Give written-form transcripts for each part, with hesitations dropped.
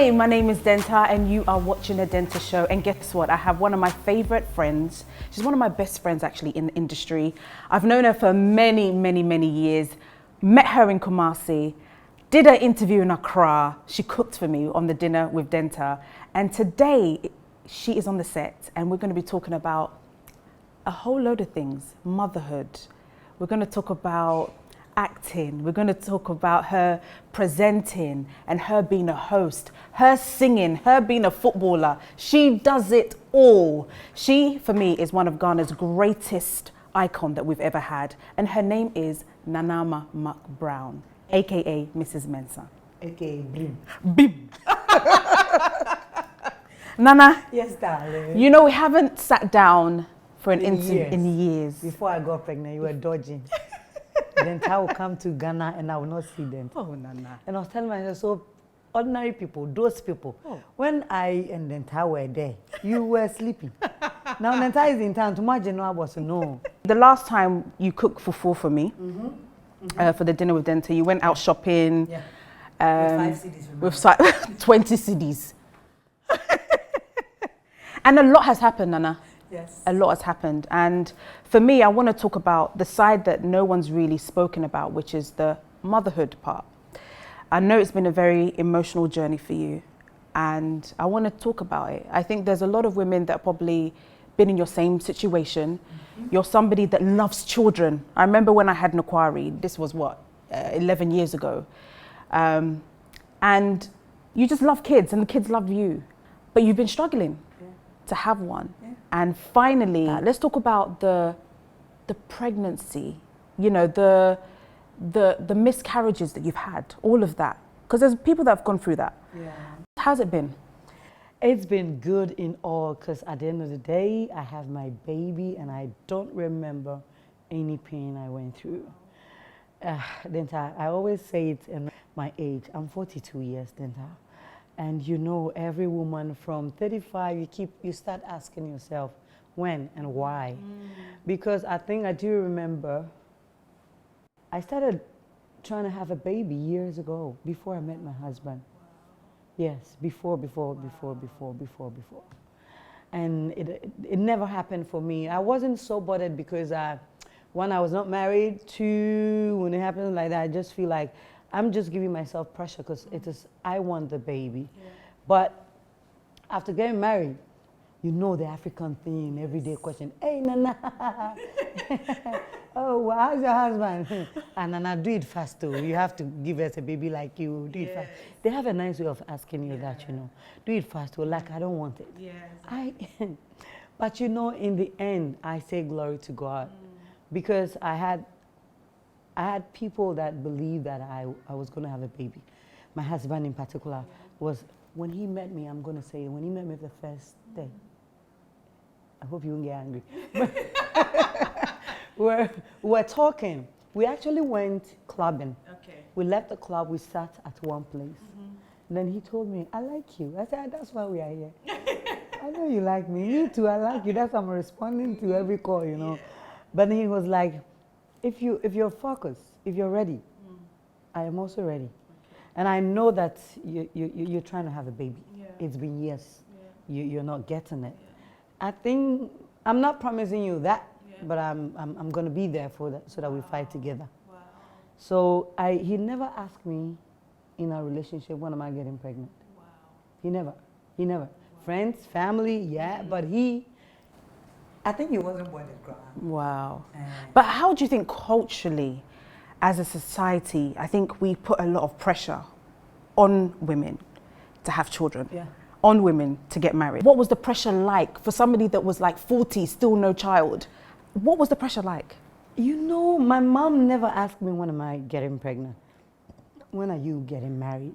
Hi, my name is Denta and you are watching the Denta Show. And guess what? I have one of my favorite friends. She's one of my best friends actually in the industry. I've known her for many, many, many years. Met her in Kumasi, did an interview in Accra. She cooked for me on the Dinner with Denta. And today she is on the set and we're going to be talking about a whole load of things. Motherhood. We're going to talk about acting. We're going to talk about her presenting and her being a host, her singing, her being a footballer. She does it all. She, for me, is one of Ghana's greatest icon that we've ever had. And her name is Ama Mcbrown, aka Mrs. Mensah. AKA Bim. Bim. Nana. Yes, darling. You know, we haven't sat down for an interview years. in years. Before I got pregnant, you were dodging. Then I will come to Ghana and I will not see them. Oh, Nana. And I was telling myself, so ordinary people, those people, when I and Denta were there, you were sleeping. Now Denta is in town. To imagine I was no. The last time you cooked for me, for the Dinner with Denta, you went out shopping. Yeah. With 5 CDs. With 20 CDs. And a lot has happened, Nana. Yes. A lot has happened. And for me, I want to talk about the side that no one's really spoken about, which is the motherhood part. I know it's been a very emotional journey for you, and I want to talk about it. I think there's a lot of women that probably been in your same situation. You're somebody that loves children. I remember when I had Nakwari, this was what, 11 years ago. And you just love kids and the kids love you, but you've been struggling to have one. And finally, let's talk about the pregnancy, you know, the miscarriages that you've had, all of that. Because there's people that have gone through that. Yeah. How's it been? It's been good in all, because at the end of the day, I have my baby and I don't remember any pain I went through. Denta, I always say it in my age. I'm 42 years, Denta. And you know, every woman from 35, you start asking yourself when and why. Because I think I do remember, I started trying to have a baby years ago, before I met my husband. Yes, before. And it never happened for me. I wasn't so bothered because one, I was not married. Two, when it happens like that, I just feel like I'm just giving myself pressure because I want the baby. Yeah. But after getting married, you know the African thing, everyday question, hey, Nana, oh, how's your husband? And Nana, do it fast too. You have to give us a baby like you, do it fast. They have a nice way of asking you that, you know. Do it fast too, like I don't want it. Yes. But you know, in the end, I say glory to God because I had people that believed that I was going to have a baby. My husband in particular was, when he met me, I'm going to say, when he met me the first day, I hope you won't get angry. we're talking. We actually went clubbing. Okay. We left the club, we sat at one place. Then he told me, I like you. I said, that's why we are here. I know you like me. Me too, I like you. That's why I'm responding to every call, you know. Yeah. But he was like, if you're focused, if you're ready, I am also ready. Okay. And I know that you're trying to have a baby. Yeah. It's been years. Yeah. You're not getting it. Yeah. I think, I'm not promising you that, but I'm going to be there for that so that we fight together. Wow. So he never asked me in our relationship, when am I getting pregnant? Wow. He never. Wow. Friends, family, but I think he wasn't born in Ghana. Wow. But how do you think culturally, as a society, I think we put a lot of pressure on women to have children, on women to get married. What was the pressure like for somebody that was like 40, still no child? What was the pressure like? You know, my mom never asked me, when am I getting pregnant? When are you getting married?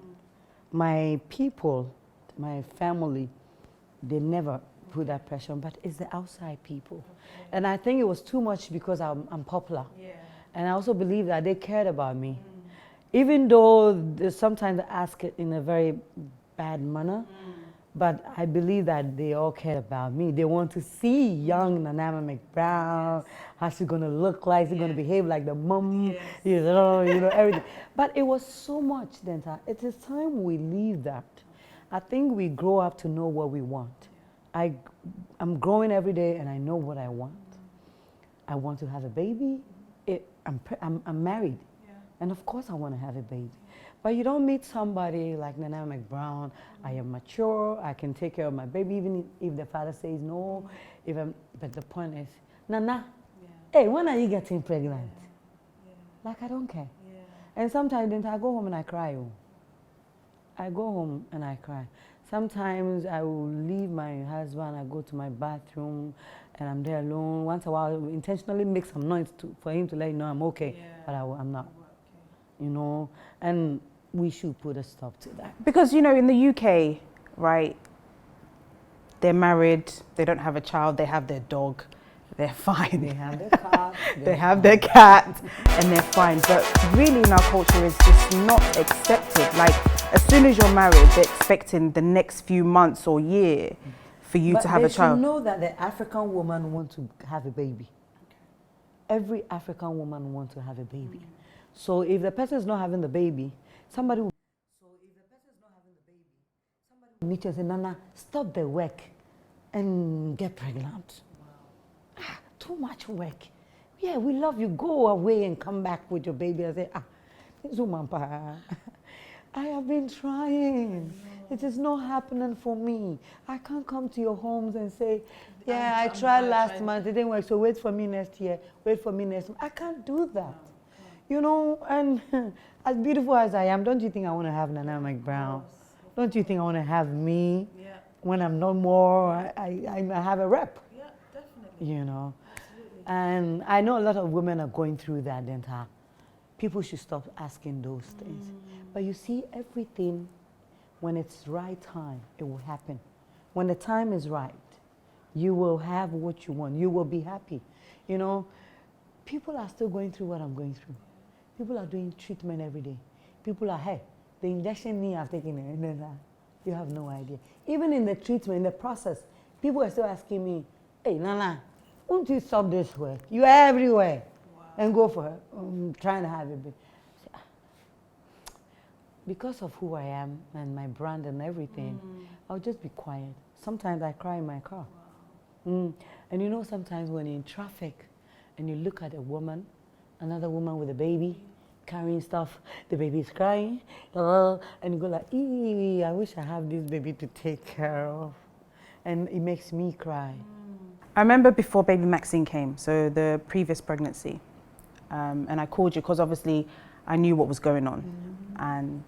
My people, my family, they never put that pressure on, but it's the outside people. Okay. And I think it was too much because I'm popular. Yeah. And I also believe that they cared about me. Even though sometimes they ask it in a very bad manner, but I believe that they all care about me. They want to see young Ama Mcbrown, how's she gonna look like, is she gonna behave like the mom, you know, everything. But it was so much, Denta. It is time we leave that. I think we grow up to know what we want. I'm growing every day and I know what I want. I want to have a baby. I'm married. Yeah. And of course I want to have a baby. But you don't meet somebody like Nana McBrown. I am mature. I can take care of my baby even if the father says no. But the point is, Nana, hey, when are you getting pregnant? Like, I don't care. And sometimes then I go home and I cry. I go home and I cry. Sometimes I will leave my husband, I go to my bathroom and I'm there alone. Once in a while, I will intentionally make some noise for him to let you know I'm okay, but I'm not. You know, and we should put a stop to that. Because, you know, in the UK, right, they're married, they don't have a child, they have their dog, they're fine. They have their cat. They have their cat, and they're fine. But really in our culture, it's just not accepted. Like, as soon as you're married, they're expecting the next few months or year for you to have a child. But they should know that the African woman wants to have a baby. Every African woman wants to have a baby. So if the person is not having the baby, somebody will meet you and say, Nana, stop the work and get pregnant. Wow. Too much work. Yeah, we love you. Go away and come back with your baby. I say, Zumampa, I have been trying. It is not happening for me. I can't come to your homes and say, yeah, I tried last month, it didn't work, so wait for me next year, wait for me next month. I can't do that. You know, and as beautiful as I am, don't you think I want to have Nana McBrown? Don't you think I want to have me when I'm no more? I have a rep. Yeah, definitely. You know, absolutely. And I know a lot of women are going through that. People should stop asking those things. But you see, everything, when it's right time, it will happen. When the time is right, you will have what you want. You will be happy. You know, people are still going through what I'm going through. People are doing treatment every day. People are, hey, the injection me I've taken it, and then you have no idea. Even in the treatment, in the process, people are still asking me, hey, Nana, won't you stop this work? You are everywhere. Wow. And go for it. I'm trying to have a baby. Because of who I am and my brand and everything, I'll just be quiet. Sometimes I cry in my car. Wow. And you know, sometimes when you're in traffic and you look at a woman, another woman with a baby, carrying stuff, the baby is crying, and you go like, ee, I wish I have this baby to take care of. And it makes me cry. I remember before baby Maxine came, so the previous pregnancy, and I called you because obviously I knew what was going on. And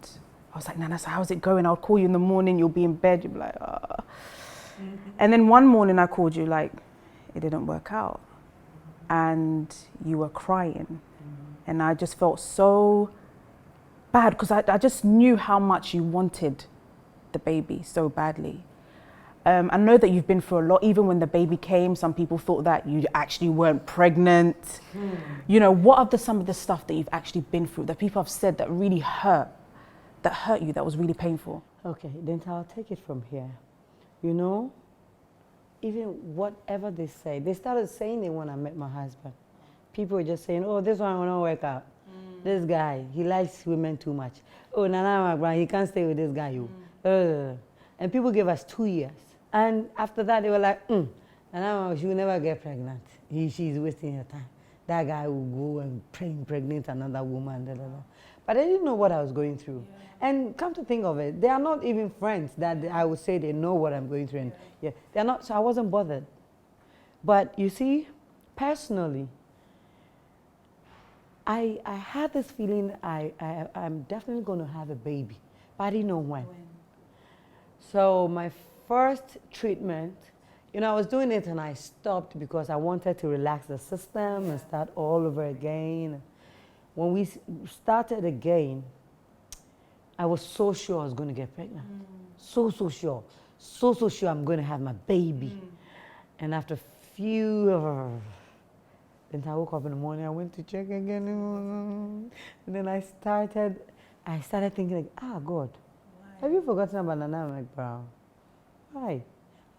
I was like, Nana, so how's it going? I'll call you in the morning, you'll be in bed, you'll be like, And then one morning I called you like, it didn't work out. And you were crying. And I just felt so bad because I just knew how much you wanted the baby so badly. I know that you've been through a lot. Even when the baby came, some people thought that you actually weren't pregnant. You know, what are some of the stuff that you've actually been through that people have said that really hurt you, that was really painful? Okay, then I'll take it from here. You know, even whatever they say, they started saying it when I met my husband. People were just saying, oh, this one will not work out. This guy, he likes women too much. Oh, Nana McBrown, you can't stay with this guy, you. And people gave us 2 years. And after that, they were like, Nana, she will never get pregnant. She's wasting her time. That guy will go and impregnate another woman. But I didn't know what I was going through. And come to think of it, they are not even friends that I would say they know what I'm going through. And they're not, so I wasn't bothered. But you see, personally, I had this feeling I'm definitely going to have a baby, but I didn't know when. So my first treatment, you know, I was doing it and I stopped because I wanted to relax the system and start all over again. When we started again, I was so sure I was going to get pregnant. So sure. So sure I'm going to have my baby. And after a few... Then I woke up in the morning, I went to check again. And then I started thinking, like, God, why? Have you forgotten about Nana McBrown? Why?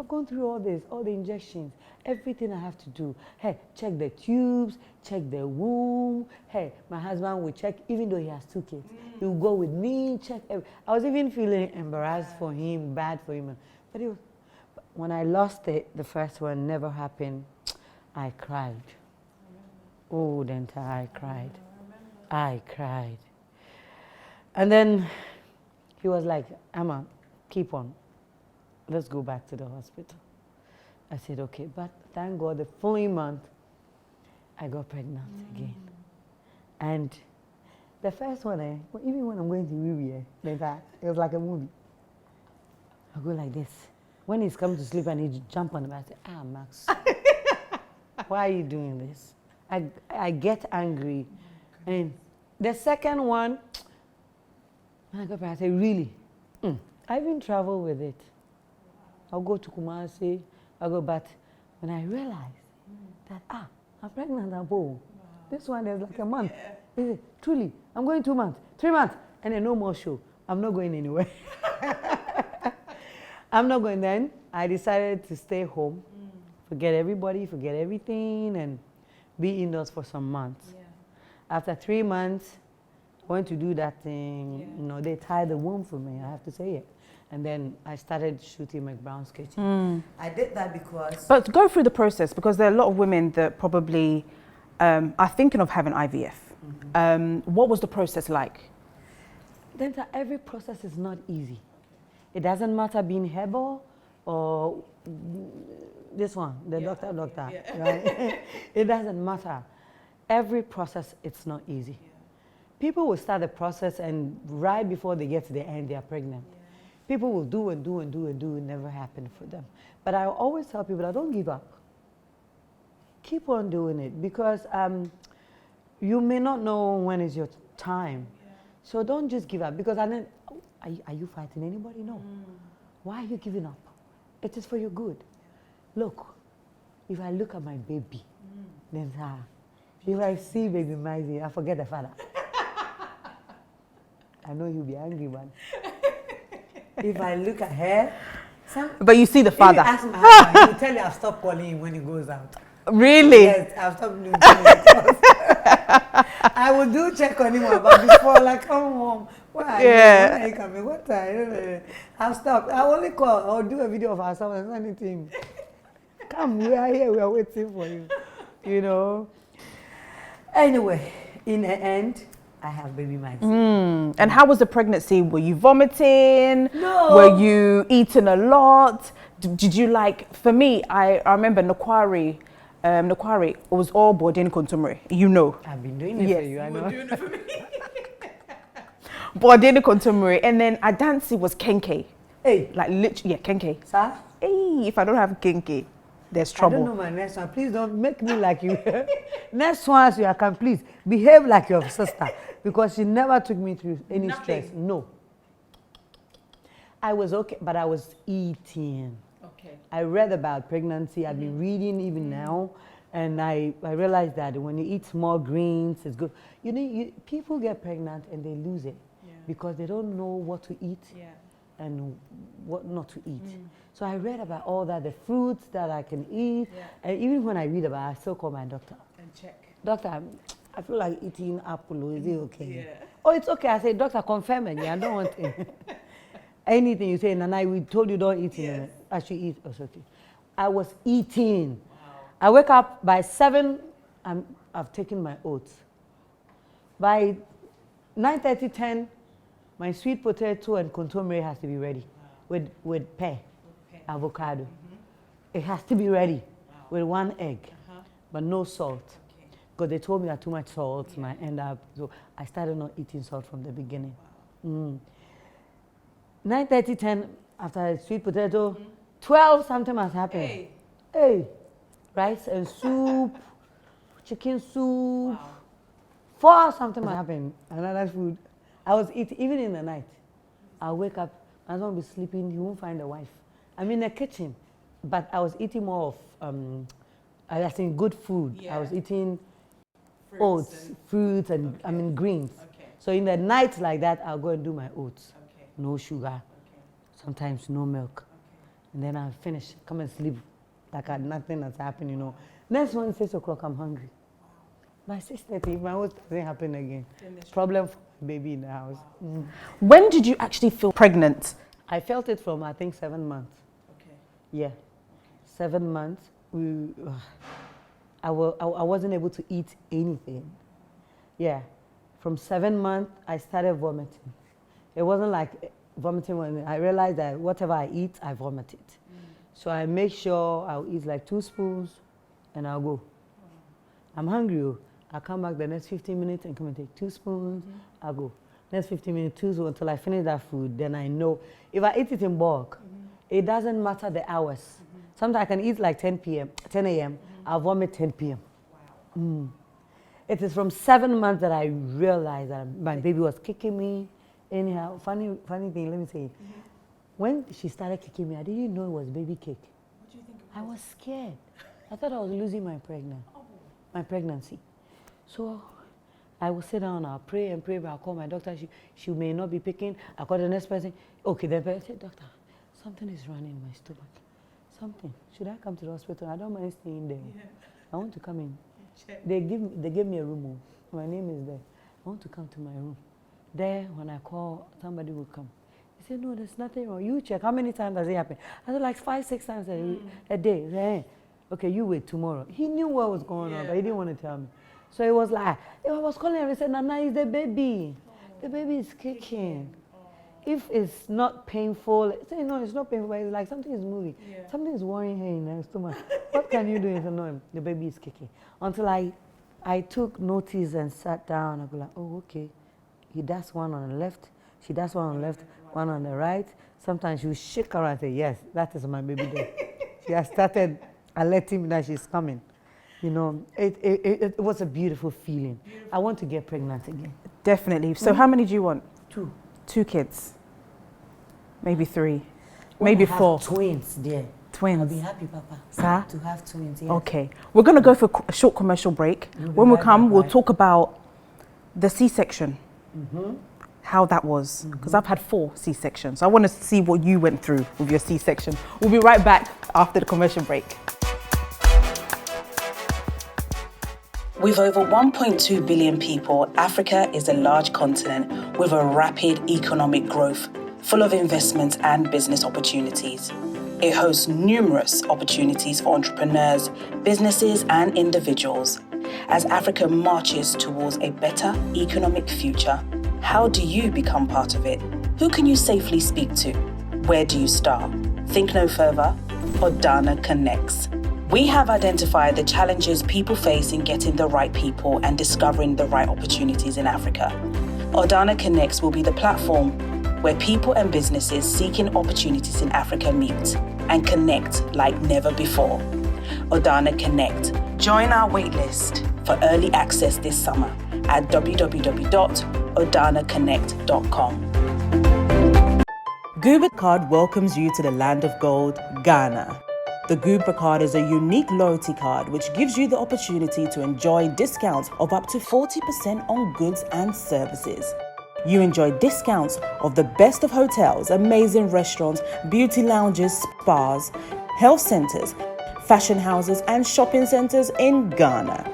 I've gone through all this, all the injections, everything I have to do. Hey, check the tubes, check the womb. Hey, my husband will check, even though he has 2 kids. He will go with me, check I was even feeling embarrassed for him, bad for him. But when I lost it, the first one never happened, I cried. Oh, Denta, I cried. I cried. And then he was like, Ama, keep on. Let's go back to the hospital. I said, okay, but thank God the following month, I got pregnant again. And the first one, even when I'm going to movie, it was like a movie. I go like this. When he's come to sleep and he jump on the bed, I say, Max, why are you doing this? I get angry. And the second one, I go back, I say, really? I even travel with it. I'll go to Kumasi, I'll go, but when I realized that, I'm pregnant, this one is like a month. Yeah. Truly, I'm going 2 months, 3 months, and then no more show. I'm not going anywhere. I'm not going then. I decided to stay home, forget everybody, forget everything, and be indoors for some months. Yeah. After 3 months, I went to do that thing. You know, they tied the womb for me, I have to say it. And then I started shooting McBrown's Kitchen. I did that because... But go through the process, because there are a lot of women that probably are thinking of having IVF. What was the process like? Then every process is not easy. It doesn't matter being herbal or this one, the doctor, right? It doesn't matter. Every process, it's not easy. Yeah. People will start the process and right before they get to the end, they are pregnant. Yeah. People will do and do and do and do, it never happen for them. But I always tell people that don't give up. Keep on doing it because you may not know when is your time. Yeah. So don't just give up because are you fighting anybody? No. Why are you giving up? It is for your good. Yeah. Look, if I look at my baby, then if I see baby Maisie, I forget the father. I know you'll be angry, man. If I look at her, but you see the father. If you ask my husband, he will tell you I've stopped calling him when he goes out. Really? Yes, I've stopped doing calls. I will do check on him, but before, like, come home. Why? Yeah. When are you coming? What time? I've stopped. I only call or do a video of ourselves and send it to him. Come, we are here. We are waiting for you. You know. Anyway, in the end, I have baby Maxie. And how was the pregnancy? Were you vomiting? No. Were you eating a lot? Did you like, for me, I remember Nokwari was all Bodin Kontumre, you know. I've been doing it for you, I know. Doing it for me. Bodin Kontumre, and then Adansi was Kenke. Hey. Like literally, yeah, Kenke. Sir? Hey, if I don't have Kenke, there's trouble. I don't know my next one. Please don't make me like you. Next one, so I can please behave like your sister because she never took me through any stress. No. I was okay, but I was eating. Okay. I read about pregnancy. I've been reading even now, and I realized that when you eat small greens, it's good. You know, people get pregnant and they lose it because they don't know what to eat and what not to eat. So I read about all that, the fruits that I can eat, and even when I read about it, I still call my doctor. And check. Doctor, I feel like eating apple, is it okay? Yeah. Oh, it's okay. I say, doctor, confirm it. I don't want it. Anything you say, Nana, we told you don't eat it. I should eat. Oh, okay. I was eating. Wow. I wake up by 7, I've taken my oats. By 9:30, 10, my sweet potato and contomere has to be ready with pear. Avocado. It has to be ready with 1 egg, but no salt. Because they told me that too much salt might end up. So I started not eating salt from the beginning. 9:30, 10 after sweet potato, 12 something has happened. Hey, rice and soup, chicken soup. 4 something has happened. Another food. I was eating even in the night. I'll wake up. I don't be sleeping. He won't find a wife. I'm in the kitchen, but I was eating more of, I think, good food. Yeah. I was eating oats, fruits, and greens. Okay. So in the night like that, I'll go and do my oats. Okay. No sugar, sometimes no milk. And then I'll finish, come and sleep like nothing has happened, you know. Next one, 6 o'clock, I'm hungry. By 6:30, my host doesn't happen again. Problem for my baby in the house. Mm. When did you actually feel pregnant? I felt it from, I think, 7 months. Okay. Yeah. 7 months. I wasn't able to eat anything. Yeah. From 7 months, I started vomiting. It wasn't like vomiting when I realized that whatever I eat, I vomit it. So I make sure I'll eat like 2 spoons and I'll go. I'm hungry. I'll come back the next 15 minutes and come and take 2 spoons. I'll go. Next 15 minutes, 2 spoons until I finish that food. Then I know if I eat it in bulk, it doesn't matter the hours. Sometimes I can eat like 10 a.m. I'll vomit 10 p.m. Wow. It is from 7 months that I realized that my baby was kicking me. Anyhow, funny thing, let me say. When she started kicking me, I didn't know it was baby kick. What do you think it was? I was scared. I thought I was losing my pregnancy. So I will sit down, I'll pray and pray, but I'll call my doctor. She may not be picking. I'll call the next person. Okay, then I said, doctor, something is running in my stomach. Something. Should I come to the hospital? I don't mind staying there. Yeah. I want to come in. They gave me a room. My name is there. I want to come to my room. There, when I call, somebody will come. He said, no, there's nothing wrong. You check. How many times does it happen? I said, like 5, 6 times a day. Said, okay, you wait tomorrow. He knew what was going on, but he didn't want to tell me. So it was like, I was calling him and said, Nana, it's the baby. The baby is kicking. If it's not painful, say, no, it's not painful, but it's like something is moving. Yeah. Something is worrying her in her stomach. What can you do? He said, no, the baby is kicking. Until I took notice and sat down. I go like, oh, okay. He does one on the left. She does one on the left, one on the right. Sometimes she will shake around and say, yes, that is my baby there. She has started alerting me that she's coming. You know, it was a beautiful feeling. I want to get pregnant again. Definitely. So how many do you want? 2. 2 kids. Maybe 3. When maybe I have 4. Twins, dear. Twins. I'll be happy, Papa. Sir? To have twins, yes. Okay. We're going to go for a short commercial break. When we come, we'll talk about the C-section. How that was. Because I've had 4 C-sections. So I want to see what you went through with your C-section. We'll be right back after the commercial break. With over 1.2 billion people, Africa is a large continent with a rapid economic growth, full of investment and business opportunities. It hosts numerous opportunities for entrepreneurs, businesses, and individuals. As Africa marches towards a better economic future, how do you become part of it? Who can you safely speak to? Where do you start? Think no further. Odana connects. We have identified the challenges people face in getting the right people and discovering the right opportunities in Africa. Odana Connects will be the platform where people and businesses seeking opportunities in Africa meet and connect like never before. Odana Connect. Join our waitlist for early access this summer at www.odanaconnect.com. GUBA card welcomes you to the land of gold, Ghana. The GUBA card is a unique loyalty card which gives you the opportunity to enjoy discounts of up to 40% on goods and services. You enjoy discounts of the best of hotels, amazing restaurants, beauty lounges, spas, health centers, fashion houses, and shopping centers in Ghana.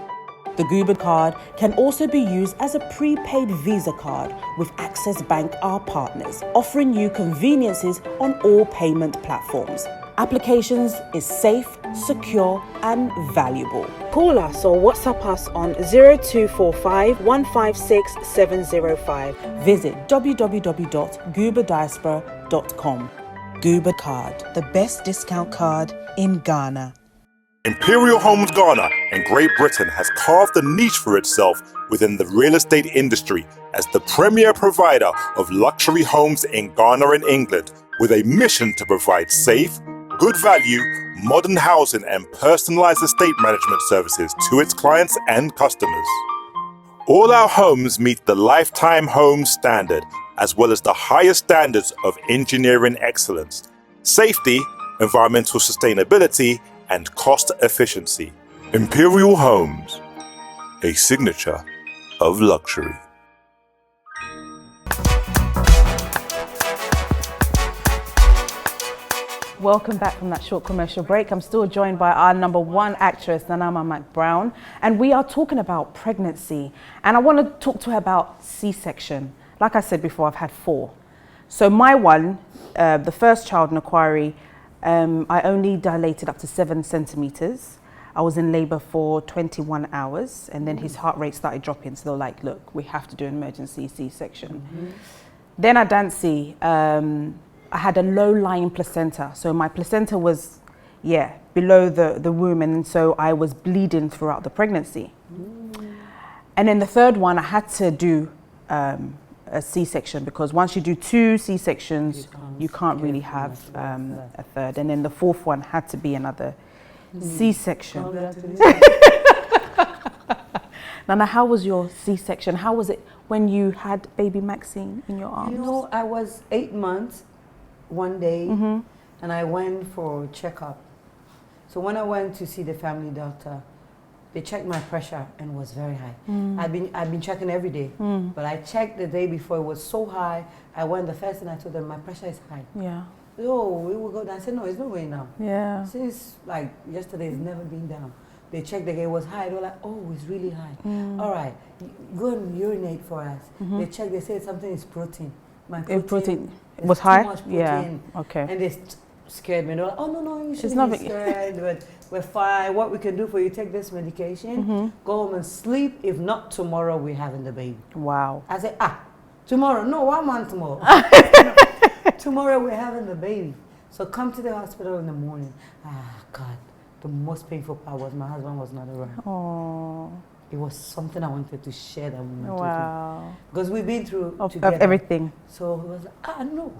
The GUBA card can also be used as a prepaid Visa card with Access Bank, our partners, offering you conveniences on all payment platforms. Applications is safe, secure, and valuable. Call us or WhatsApp us on 0245 156 705. Visit www.gubadiaspora.com. GUBA card, the best discount card in Ghana. Imperial Homes Ghana and Great Britain has carved a niche for itself within the real estate industry as the premier provider of luxury homes in Ghana and England, with a mission to provide safe, good value, modern housing and personalized estate management services to its clients and customers. All our homes meet the Lifetime Homes Standard, as well as the highest standards of engineering excellence, safety, environmental sustainability, and cost efficiency. Imperial Homes, a signature of luxury. Welcome back from that short commercial break. I'm still joined by our #1 actress, Ama Mcbrown, and we are talking about pregnancy. And I want to talk to her about C-section. Like I said before, I've had 4. So my one, the first child, Nakwari, I only dilated up to 7 centimeters. I was in labor for 21 hours, and then his heart rate started dropping. So they're like, look, we have to do an emergency C-section. Then at Dancy, I had a low-lying placenta. So my placenta was, below the womb, and so I was bleeding throughout the pregnancy. And then the third one, I had to do a C-section, because once you do 2 C-sections, you can't really have a third. And then the 4th one had to be another C-section. Nana, how was your C-section? How was it when you had baby Maxine in your arms? You know, I was 8 months one day, and I went for a checkup. So when I went to see the family doctor, they checked my pressure and it was very high. I've been checking every day, but I checked the day before. It was so high. I went, the first thing I told them, my pressure is high. Yeah. Oh, we will go down. I said, no, it's not going down. Yeah. Since like yesterday, it's never been down. They checked again, it was high. They were like, oh, it's really high. All right, go and urinate for us. They checked, they said something is protein. My protein was high? Too much protein. Yeah, okay. And they scared me. They were like, oh, no, you shouldn't be scared. But we're fine. What we can do for you, take this medication, go home and sleep. If not, tomorrow we're having the baby. Wow. I said, tomorrow? No, 1 month tomorrow. Tomorrow we're having the baby. So come to the hospital in the morning. God, the most painful part was my husband was not around. Oh. It was something I wanted to share that moment with him. Because we've been through together. Of everything. So he was like, no.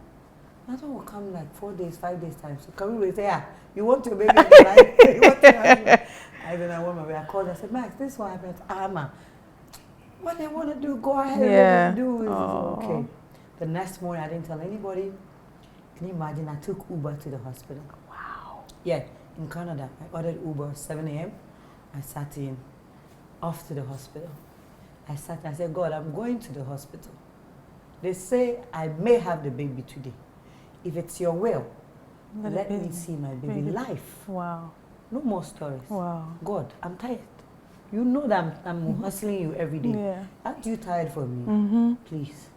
My husband will come like 4 days, 5 days time. So come we say, you want your baby in your life? You want your husband? I said, I want my baby. I called, I said, Max, this is what happened. Ama, what they want to do, go ahead and do. Okay. The next morning, I didn't tell anybody. Can you imagine? I took Uber to the hospital. Wow. Yeah, in Canada. I ordered Uber 7 a.m. I sat in, off to the hospital. I sat and I said, God, I'm going to the hospital. They say I may have the baby today. If it's your will, let me see my baby life. Wow. No more stories. Wow. God, I'm tired. You know that I'm hustling you every day. Yeah. Aren't you tired for me? Please.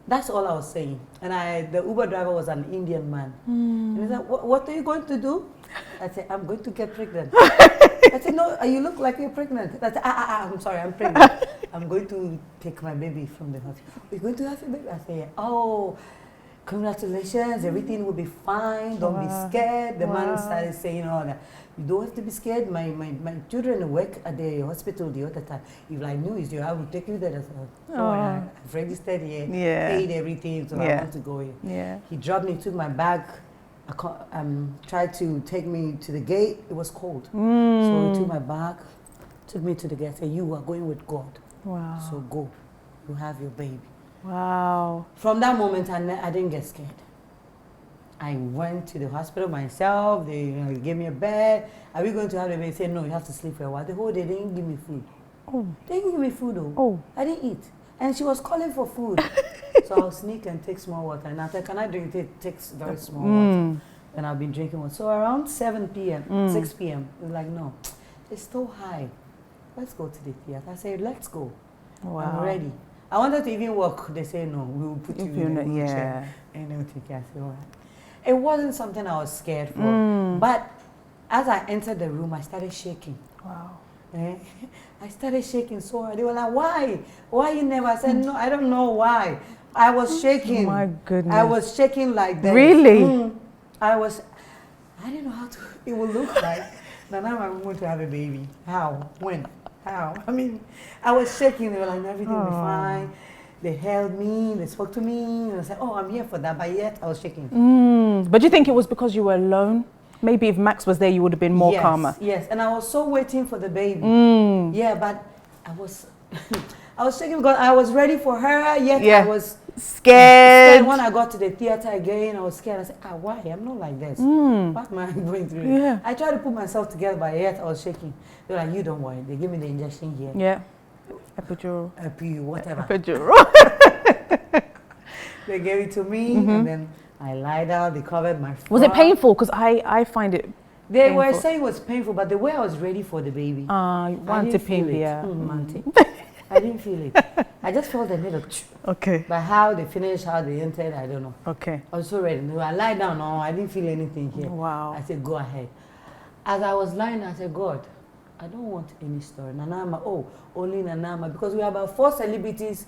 That's all I was saying. And the Uber driver was an Indian man. And he said, what are you going to do? I said, I'm going to get pregnant. I said, no, you look like you're pregnant. I said, I'm sorry, I'm pregnant. I'm going to take my baby from the hospital. You're going to have a baby? I said, oh, congratulations, everything will be fine. Don't be scared. The man started saying all that. You don't have to be scared. My children work at the hospital the other time. If I knew it's you, I would take you there. I've registered here, paid everything, so I want to go here. Yeah. He dropped me, took my bag, tried to take me to the gate. It was cold. So he took my bag, took me to the gate, said, you are going with God. Wow. So go. You have your baby. Wow. From that moment, I didn't get scared. I went to the hospital myself. They gave me a bed. Are we going to have the baby? They said, no, you have to sleep for a while. The whole day, they didn't give me food. They didn't give me food, though. I didn't eat. And she was calling for food. So I'll sneak and take small water. And I said, can I drink it? It takes very small water. And I've been drinking water. So around 7 p.m., 6 p.m., it was like, no, it's so high. Let's go to the theater. I said, let's go. Wow. I'm ready. I wanted to even walk. They say, no, we will put you in a wheelchair. And everything. I said, all right. It wasn't something I was scared for. But as I entered the room, I started shaking. Wow. I started shaking so hard. They were like, why? Why you never? I said, no, I don't know why. I was shaking. My goodness. I was shaking like that. Really? I didn't know how it would look like. Now I'm going to have a baby. How? When? How? I mean, I was shaking. They were like, everything will be fine. They held me, they spoke to me, and I said, oh, I'm here for that, but yet I was shaking. But do you think it was because you were alone? Maybe if Max was there, you would have been more calmer. Yes, and I was so waiting for the baby. Yeah, but I was shaking because I was ready for her, yet I was scared. When I got to the theater again, I was scared. I said, why? I'm not like this. What am I going through? Yeah. I tried to put myself together, but yet I was shaking. They were like, you don't worry. They gave me the injection here. Yeah. Epidural. Whatever. Epidural. They gave it to me, and then I lie down, they covered my front. Was it painful? Because I find it They painful. were saying it was painful, but the way I was ready for the baby. Want to pain, yeah. I didn't feel it. I just felt a little. Okay. But how they finished, how they entered, I don't know. Okay. I was so ready. I lied down, no, I didn't feel anything here. Wow. I said, go ahead. As I was lying, I said, God, I don't want any story. Nanama, only Nanama. Because we have about 4 celebrities.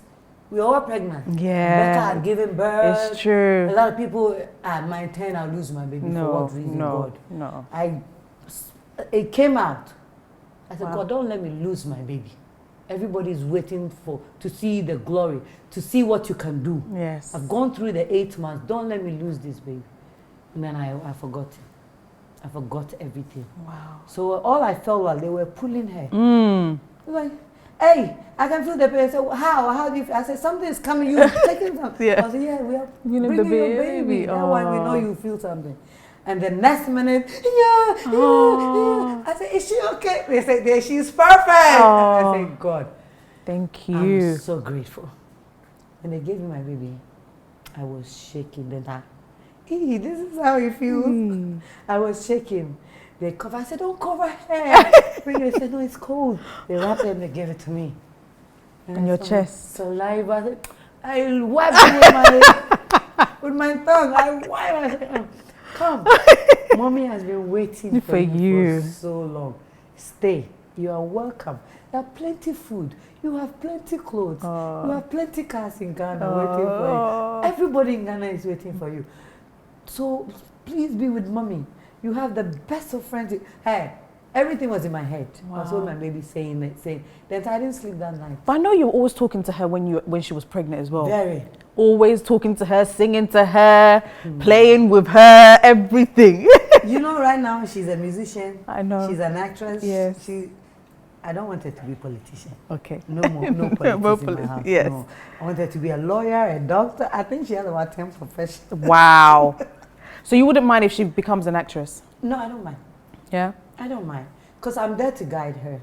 We are all pregnant. Yeah. Becca had given birth. It's true. A lot of people, at my 10, I'll lose my baby. For what reason, God? No. It came out. I said, Wow. God, don't let me lose my baby. Everybody's waiting to see the glory, to see what you can do. Yes. I've gone through the 8 months. Don't let me lose this baby. And then I forgot. I forgot everything. Wow. So all I felt was they were pulling her. Like, hey, I can feel the pain. I said, how do you feel? I said, something is coming. You're taking something. Yeah. I said, yeah, we are You bringing know the your baby. baby. That's why we know you feel something. And the next minute, yeah. I said, is she okay? They said, yeah, she's perfect. I said, God. Thank you. I'm so grateful. When they gave me my baby, I was shaking. Then this is how it feels. I was shaking. They cover. I said, don't cover her. They said, no, it's cold. They wrapped it and they gave it to me. And your chest. Saliva. I said, I wiped it with my tongue. I wiped. I said, come. Mommy has been waiting for you for so long. Stay. You are welcome. There are plenty food. You have plenty clothes. You have plenty cars in Ghana waiting for you. Everybody in Ghana is waiting for you. So please be with mommy. You have the best of friends. Hey, everything was in my head. Wow. I was with my baby saying that I didn't sleep that night. But I know you were always talking to her when she was pregnant as well. Very. Always talking to her, singing to her, playing with her, everything. You know, right now she's a musician. I know. She's an actress. Yes. I don't want her to be a politician. Okay. No more, no politics in my house. Yes. No. I want her to be a lawyer, a doctor. I think she has about 10 professions. Wow. So you wouldn't mind if she becomes an actress? No, I don't mind. Yeah? I don't mind. Because I'm there to guide her.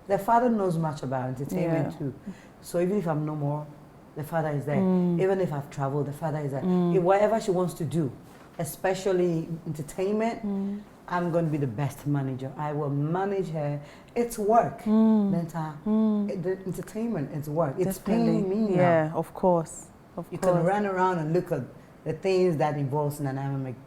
The father knows much about entertainment too. So even if I'm no more, the father is there. Even if I've traveled, the father is there. If whatever she wants to do, especially entertainment, I'm going to be the best manager. I will manage her. It's work. The entertainment, it's work. It's paying me now. Yeah, of course. You can run around and look at the things that involves Ama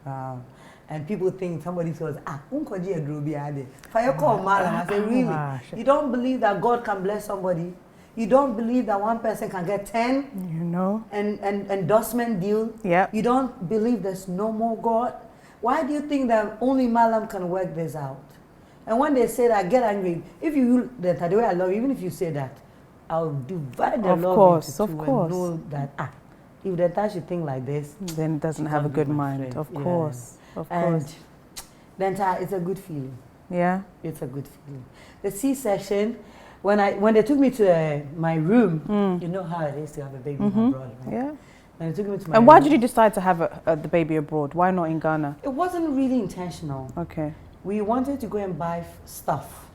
Mcbrown. And people think somebody says, unkoji edrubi ade. Fire call malam. I say, really? You don't believe that God can bless somebody? You don't believe that one person can get 10? You know? And endorsement deal? Yeah. You don't believe there's no more God? Why do you think that only Malam can work this out? And when they say that, I get angry. If you that the way I love you, even if you say that, I'll divide the love into two and know that if the entire should think like this, then it doesn't have a good mind. Of course. Of course. The entire, it's a good feeling. Yeah. It's a good feeling. The C-section, when they took me to my room, you know how it is to have a baby abroad, right? Yeah. And they took me to my why room. did you decide to have the baby abroad? Why not in Ghana? It wasn't really intentional. Okay. We wanted to go and buy stuff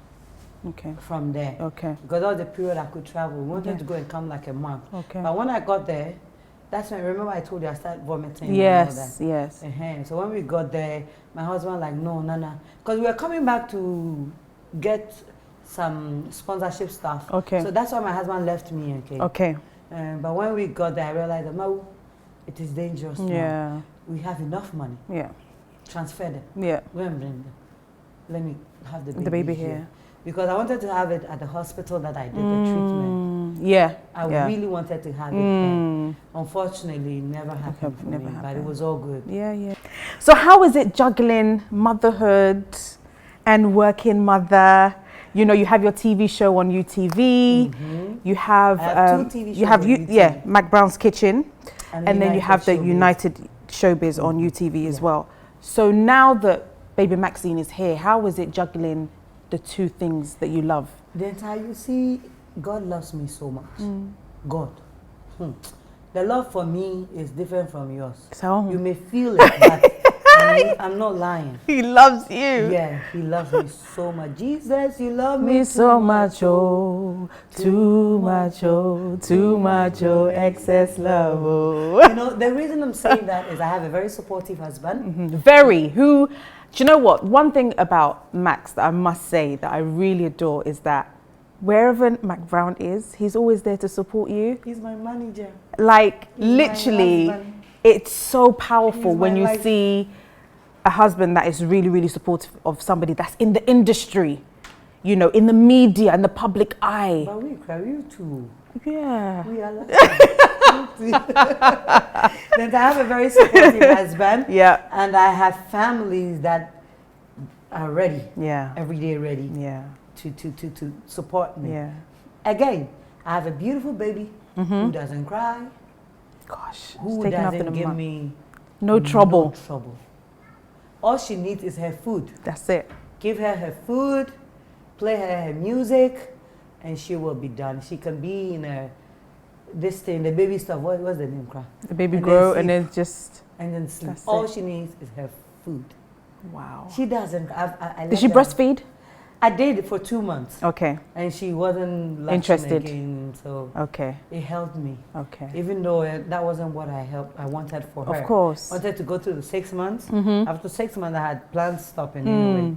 from there. Okay. Because that was the period I could travel. We wanted to go and come like a month. Okay. But when I got there, that's when, remember I told you I started vomiting. Yes, and all that. yes. So when we got there, my husband like, no, Nana. Because we were coming back to get some sponsorship stuff. Okay. So that's why my husband left me. Okay. But when we got there, I realized that, no, it is dangerous now. Yeah. We have enough money. Yeah. Transfer them. Yeah. Go and bring them. Let me have the The baby here. Because I wanted to have it at the hospital that I did the treatment. Yeah. I really wanted to have it there. Unfortunately, it never happened for me, but it was all good. Yeah, yeah. So how is it juggling motherhood and working mother? You know, you have your TV show on UTV. You have, I have 2 TV shows you have on UTV. McBrown's Kitchen, and then you have the United Showbiz on UTV as well. So now that Baby Maxine is here, how is it juggling the 2 things that you love? You see, God loves me so much. God. The love for me is different from yours. So you may feel it, but I'm I'm not lying. He loves you. Yeah, he loves me so much. Jesus, you love Me me so much, oh, too much, oh, excess love, oh. You know, the reason I'm saying that is I have a very supportive husband. Very. Who, do you know what? One thing about Max that I must say that I really adore is that wherever McBrown is, he's always there to support you. He's my manager. Like, He's literally, my husband. it's so powerful He's when my you life. see a husband that is really, really supportive of somebody that's in the industry, you know, in the media and the public eye. But we cry, you too. Yeah. We are like Then I have a very supportive husband. Yeah. And I have families that are ready. Yeah. Every day ready. Yeah. To support me. Yeah. Again, I have a beautiful baby who doesn't cry, Gosh. who it's taken up in doesn't a give month. me No trouble. no trouble. All she needs is her food. That's it. Give her her food, play her music, and she will be done. She can be in this thing, the baby stuff. What's the name? The baby And grow then and then just. And then sleep. That's All it. she needs is her food. Wow. She doesn't. I Did she let her- breastfeed? I did for 2 months. Okay. And she wasn't latching Interested. again, so Okay. it helped me. Okay. Even though that wasn't what I wanted for her. Of course. I wanted to go through the 6 months. Mm-hmm. After 6 months, I had plans stopping anyway.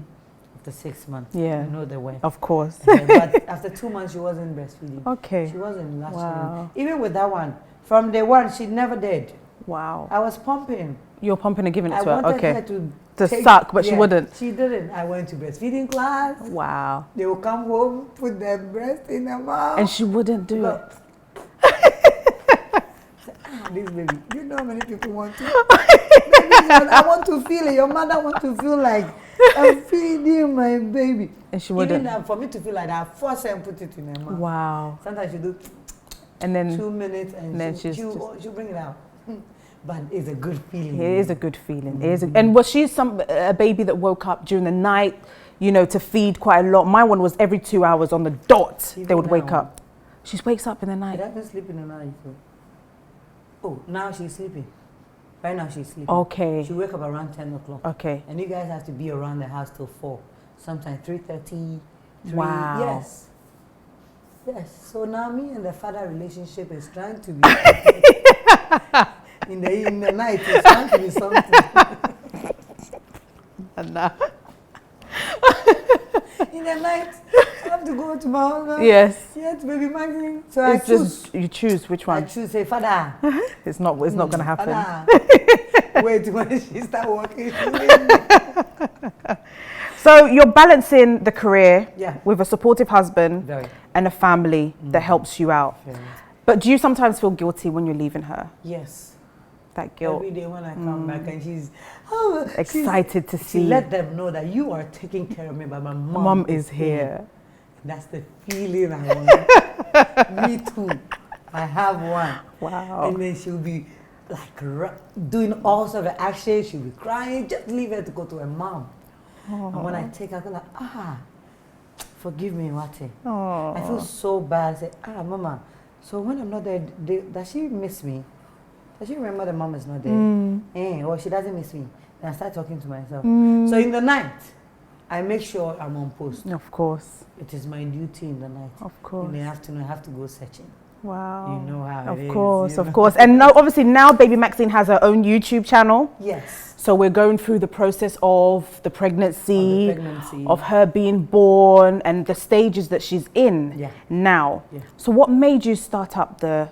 After 6 months, Yeah. you know the way. Of course. But after 2 months, she wasn't breastfeeding. Okay. She wasn't latching. Wow. Even with that one, from day one, she never did. Wow. I was pumping. You're pumping and giving it I to her. wanted Okay. her to Suck, but she wouldn't. She didn't. I went to breastfeeding class. Wow. They will come home, put their breast in her mouth. And she wouldn't do it. This baby, you know how many people want to? Baby, I want to feel it. Your mother want to feel like I'm feeding my baby. And she wouldn't. Even for me to feel like that, I force her and put it in her mouth. Wow. Sometimes she do And then 2 minutes and then she'll bring it out. But it's a good feeling. it is a good feeling. It is and was she a baby that woke up during the night, you know, to feed quite a lot? My one was every 2 hours on the dot. They would wake now. up. She wakes up in the She night. doesn't sleep in the night. Oh, now she's sleeping. Right now she's sleeping. Okay. She wake up around 10 o'clock. Okay. And you guys have to be around the house till 4. Sometimes 3:30. Wow. Yes. Yes. So now me and the father relationship is trying to be in the night. It's trying to be something. In the night, I have to go to my husband. Yes. Yes, baby Maxine. So It's I choose. just you choose which I one. choose. Say, Father. It's not going to happen. Father. Wait when she start working. So you're balancing the career Yeah. with a supportive husband Very. and a family that helps you out. Very. But do you sometimes feel guilty when you're leaving her? Yes. That guilt. Every day when I come back and she's Excited to she see. let them know that you are taking care of me, but my mom, Mom is here. That's the feeling I want. Me too. I have one. Wow. And then she'll be like doing all sorts of actions. She'll be crying. Just leave her to go to her mom. And when I take her, I'm like, forgive me, Wate. I feel so bad. I say, Mama, so when I'm not there, does she miss me? Does she remember the mom is not there? Or she doesn't miss me? Then I start talking to myself. So in the night, I make sure I'm on post. Of course. It is my duty in the night. Of course. In the afternoon, I have to go searching. Wow. You know how it is. Of course, you of know? course. And now, obviously, now Baby Maxine has her own YouTube channel. Yes. So we're going through the process of the pregnancy, pregnancy. of her being born, and the stages that she's in now. Yeah. So what made you start up the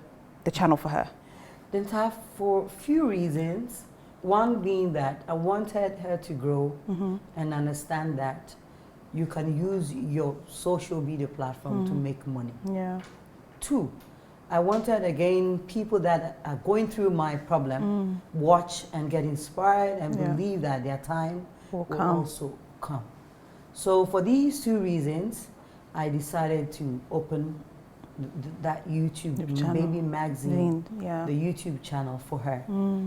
channel for her? DENTAASHOW for a few reasons. One being that I wanted her to grow and understand that you can use your social media platform to make money. Yeah. 2, I wanted, again, people that are going through my problem watch and get inspired and believe that their time will also come. So for these 2 reasons, I decided to open that YouTube channel. Baby Magazine, Yeah. the YouTube channel for her.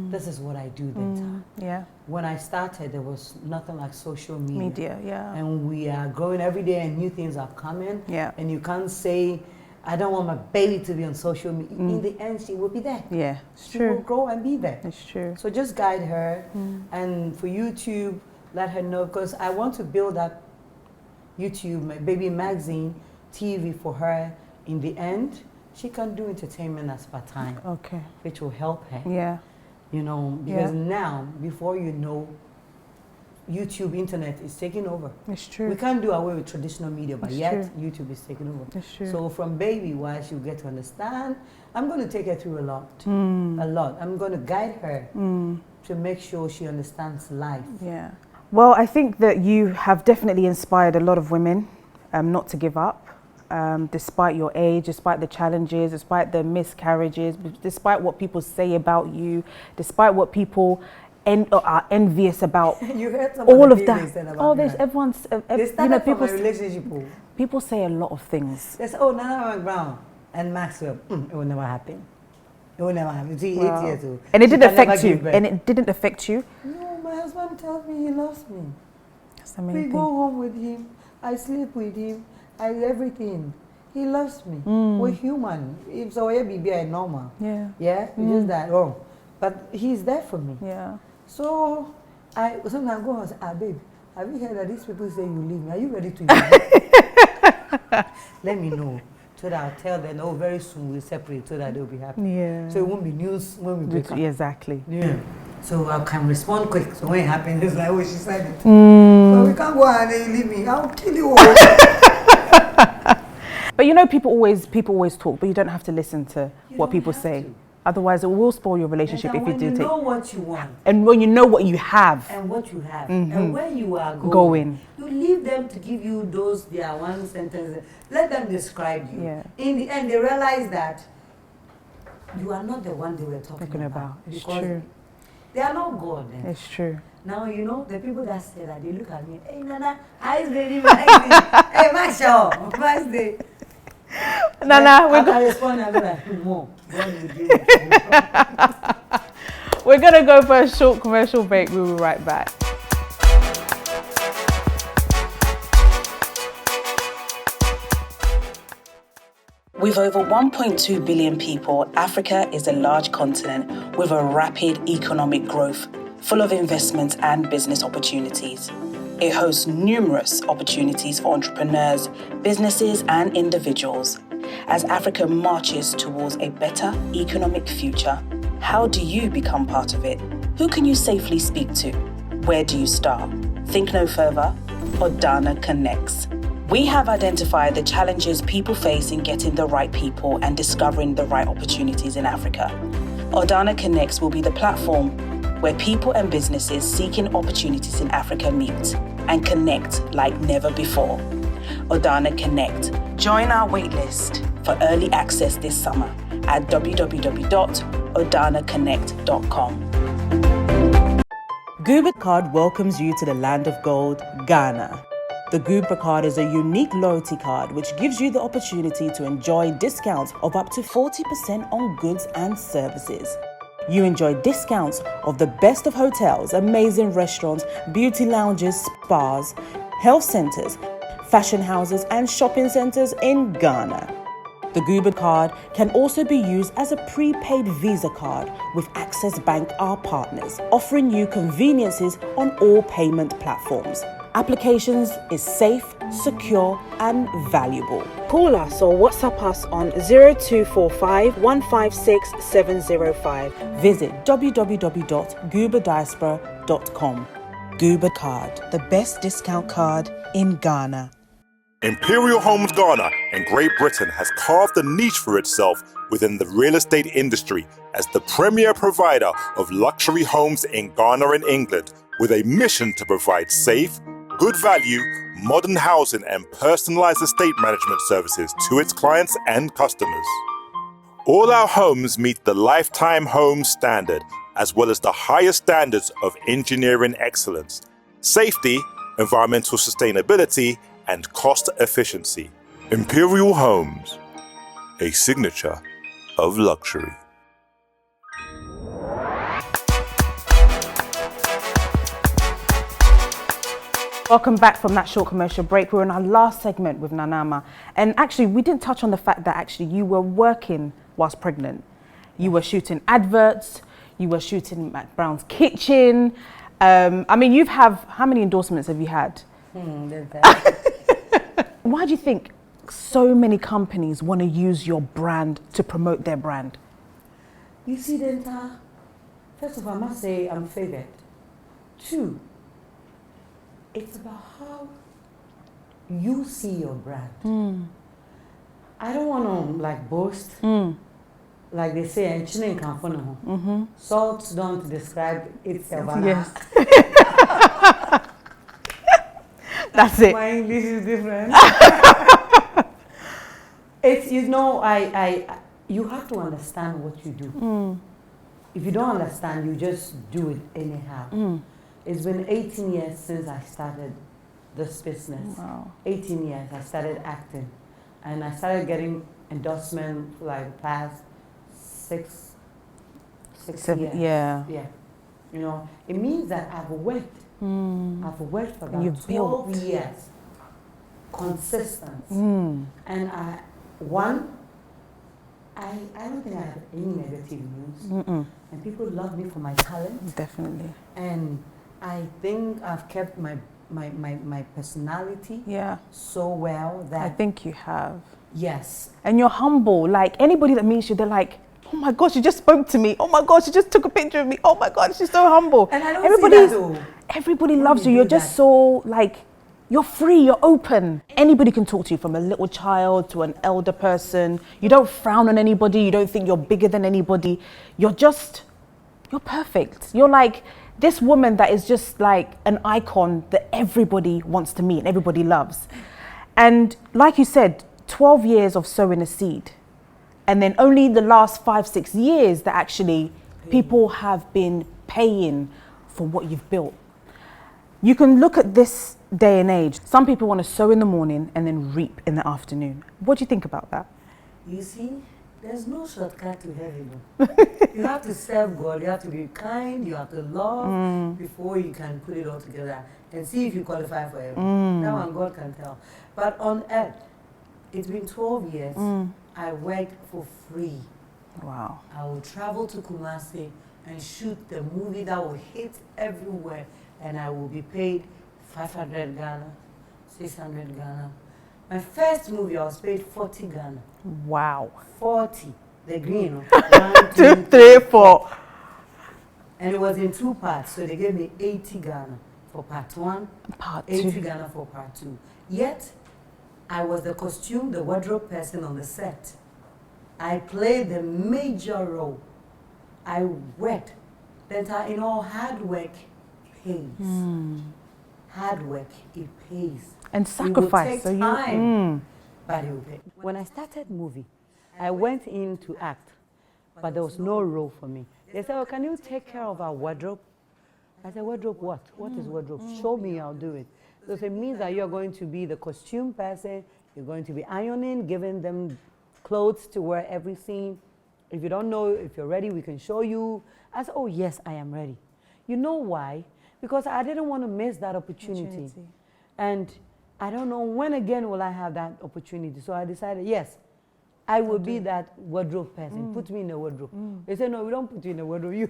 This is what I do then. Yeah. When I started, there was nothing like social media. Yeah. And we are growing every day and new things are coming. Yeah. And you can't say, I don't want my baby to be on social media. In the end, she will be there. Yeah, it's She true. will grow and be there. It's true. So just guide her, and for YouTube, let her know, because I want to build up YouTube, my baby magazine, TV for her. In the end, she can do entertainment as part-time, Okay. which will help her. Yeah. You know, because now, before you know, YouTube, internet is taking over. It's true. We can't do away with traditional media, but It's yet true. YouTube is taking over. It's true. So from baby wise, she'll get to understand. I'm going to take her through a lot. I'm going to guide her to make sure she understands life. Yeah. Well, I think that you have definitely inspired a lot of women not to give up, despite your age, despite the challenges, despite the miscarriages, despite what people say about you, despite what people are envious about. You heard some all of of the that. things they said about Oh, me, there's right? everyone's. They started from a relationship. People say a lot of things. They said, oh, Ama Mcbrown and Maxwell, it will never happen. It will never happen. See, 8 years old. And it She didn't can never affect you. give birth. And it didn't affect you. No, my husband tells me he loves me. That's the We main go thing. home with him. I sleep with him. I everything. He loves me. We're human. If so, yeah, be normal. Yeah. Yeah, it's just that wrong. But he's there for me. Yeah. So I sometimes go and say, babe, have you heard that these people say you leave me? Are you ready to leave? Let me know. So that I'll tell them, oh, very soon we'll separate so that they'll be happy. Yeah. So it won't be news when we break up. Exactly. Yeah. So I can respond quick. So when it happens, it's like, oh, she said it. So we can't go and then you leave me. I'll kill you all. But you know, people always talk, but you don't have to listen to what don't people have say. to. Otherwise, it will spoil your relationship if you do When you take. know what you want And when you know what you have, and what you have and where you are Going. you leave them to give you those their one sentence. Let them describe you. Yeah. In the end, they realize that you are not the one they were talking about. It's because true. they are not God. It's true. Now, you know, the people that say that, they look at me, hey, Nana, how's baby? Hey, Masha, what's the... Nana, we're going to go for a short commercial break. We'll be right back. With over 1.2 billion people, Africa is a large continent with a rapid economic growth, full of investments and business opportunities. It hosts numerous opportunities for entrepreneurs, businesses, and individuals. As Africa marches towards a better economic future, how do you become part of it? Who can you safely speak to? Where do you start? Think no further. Odana connects. We have identified the challenges people face in getting the right people and discovering the right opportunities in Africa. Odana Connects will be the platform where people and businesses seeking opportunities in Africa meet and connect like never before. Odana Connect. Join our waitlist for early access this summer at www.odanaconnect.com. GUBA Card welcomes you to the land of gold, Ghana. The GUBA card is a unique loyalty card which gives you the opportunity to enjoy discounts of up to 40% on goods and services. You enjoy discounts of the best of hotels, amazing restaurants, beauty lounges, spas, health centers, fashion houses, and shopping centers in Ghana. The GUBA card can also be used as a prepaid Visa card with Access Bank, our partners, offering you conveniences on all payment platforms. Applications is safe, secure, and valuable. Call us or WhatsApp us on 0245 156 705. Visit www.gubadiaspora.com. GUBA Card, the best discount card in Ghana. Imperial Homes Ghana and Great Britain has carved a niche for itself within the real estate industry as the premier provider of luxury homes in Ghana and England, with a mission to provide safe, good value, modern housing and personalized estate management services to its clients and customers. All our homes meet the Lifetime Home Standard, as well as the highest standards of engineering excellence, safety, environmental sustainability, and cost efficiency. Imperial Homes, a signature of luxury. Welcome back from that short commercial break. We're in our last segment with Nanama. And actually, we didn't touch on the fact that actually you were working whilst pregnant. You were shooting adverts, you were shooting McBrown's Kitchen. I mean, how many endorsements have you had? Why do you think so many companies want to use your brand to promote their brand? You see, Denta, first of all, I must say I'm favored. 2, it's about how you see your brand. I don't want to like boast. Like they say, salt don't describe itself. Yes. That's it. My English is different. It's, you know, you have to understand what you do. If you don't understand, you just do it anyhow. It's been 18 years since I started this business. Wow. 18 years, I started acting. And I started getting endorsement for like the past 6 years. Yeah. Yeah. You know, it means that I've worked. I've worked for about You've 12 years. Consistent. And I don't think I have any negative news. And people love me for my talent. Definitely. And I think I've kept my personality so well that I think you have. Yes. And you're humble. Like anybody that meets you, they're like, oh my gosh, she just spoke to me. Oh my gosh, she just took a picture of me. Oh my God, she's so humble. And I don't see that though. Everybody loves you. You're just so like, you're free, you're open. Anybody can talk to you, from a little child to an elder person. You don't frown on anybody. You don't think you're bigger than anybody. You're perfect. You're like this woman that is just like an icon that everybody wants to meet and everybody loves. And like you said, 12 years of sowing a seed. And then only the last 5-6 years that actually people have been paying for what you've built. You can look at this day and age. Some people want to sow in the morning and then reap in the afternoon. What do you think about that? You see, there's no shortcut to heaven. You have to serve God, you have to be kind, you have to love before you can put it all together and see if you qualify for heaven. That one God can tell. But on earth, it's been 12 years. I work for free. Wow. I will travel to Kumasi and shoot the movie that will hit everywhere, and I will be paid 500 Ghana, 600 Ghana. My first movie, I was paid 40 Ghana. Wow. 40. The green. 1, 2, 3, 4. And it was in 2 parts, so they gave me 80 Ghana for part 1, part 2. 80 Ghana for part 2. Yet, I was the costume, the wardrobe person on the set. I played the major role. I worked. Then, hard work pays. Hard work, it pays. And sacrifice. It will take time, but it will pay. When I started movie, I went in to act, but there was no role for me. They said, oh, can you take care of our wardrobe? I said, wardrobe what? What is wardrobe? Show me, I'll do it. So it means that you're going to be the costume person, you're going to be ironing, giving them clothes to wear every scene. If you don't know, if you're ready, we can show you. I said, oh yes, I am ready. You know why? Because I didn't want to miss that opportunity. And I don't know when again will I have that opportunity. So I decided, yes, I will be that wardrobe person. Put me in a wardrobe. They said, no, we don't put you in a wardrobe. You.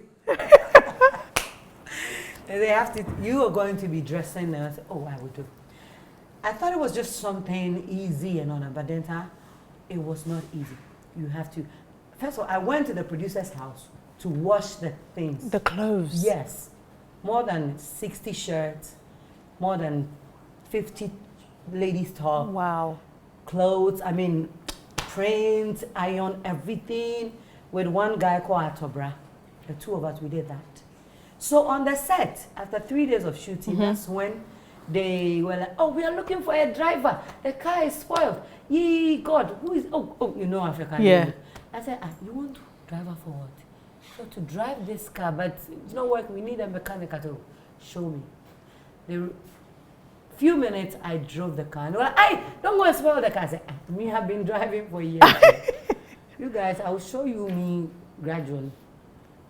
They have to, you are going to be dressing. And I said, oh, I will do. I thought it was just something easy and all that, but then it was not easy. You have to, first of all, I went to the producer's house to wash the things. The clothes. Yes. More than 60 shirts, more than 50 ladies' top. Wow. Clothes, I mean, print, iron, everything. With one guy called Atobra. The 2 of us, we did that. So on the set, after 3 days of shooting, that's when they were like, oh, we are looking for a driver. The car is spoiled. Yee, God, who is, oh, you know African. Yeah. I said, you want driver for what? So to drive this car, but it's not working. We need a mechanic to show me. The few minutes, I drove the car. And they were like, hey, don't go and spoil the car. I said, me have been driving for years. You guys, I will show you me gradually.